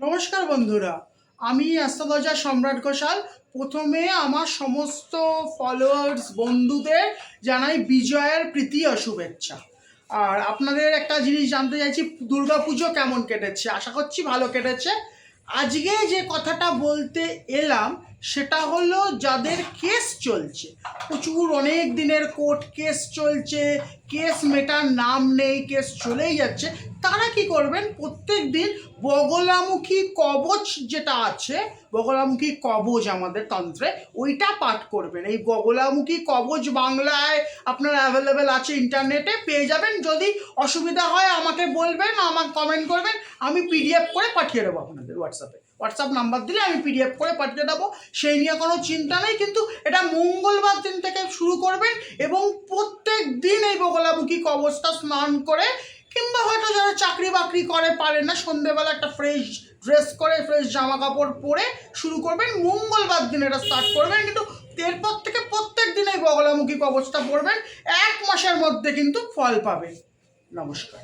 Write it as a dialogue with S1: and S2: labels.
S1: নমস্কার বন্ধুরা, আমি অ্যাস্ট্রোলজার সম্রাট ঘোষাল। প্রথমে আমার সমস্ত ফলোয়ার্স বন্ধুদের জানাই বিজয়ের প্রীতি ও শুভেচ্ছা। আর আপনাদের একটা জিনিস জানতে চাইছি, দুর্গাপুজো কেমন কেটেছে? আশা করছি ভালো কেটেছে। আজকে যে কথাটা বলতে এলাম সেটা হলো, যাদের কেস চলছে, প্রচুর অনেক দিনের কোর্ট কেস চলছে, কেস মেটার নাম নেই, কেস চলেই যাচ্ছে, তারা কি করবেন? প্রত্যেক দিন বগলামুখী কবচ যেটা আছে, বগলামুখী কবচ আমাদের তন্ত্রে, ওইটা পাঠ করবেন। এই বগলামুখী কবচ বাংলায় আপনার অ্যাভেলেবেল আছে, ইন্টারনেটে পেয়ে যাবেন। যদি অসুবিধা হয় আমাকে বলবেন, আমাকে কমেন্ট করবেন, আমি পিডিএফ করে পাঠিয়ে দেবো আপনাদের হোয়াটসঅ্যাপ নাম্বার দিলে আমি পিডিএফ করে পাঠিয়ে দেবো। সেই নিয়ে কোনো চিন্তা নেই। কিন্তু এটা মঙ্গলবার দিন থেকে শুরু করবেন এবং প্রত্যেক দিন এই বগলামুখী কবচটা স্নান করে, কিংবা হয়তো যারা চাকরি বাকরি করে পারেন না, সন্ধেবেলা একটা ফ্রেশ ড্রেস করে, ফ্রেশ জামা কাপড় পরে শুরু করবেন। মঙ্গলবার দিন এটা স্টার্ট করবেন, কিন্তু এরপর থেকে প্রত্যেক দিন এই বগলামুখী কবচটা পড়বেন। 1 মাসের মধ্যে কিন্তু ফল পাবেন। নমস্কার।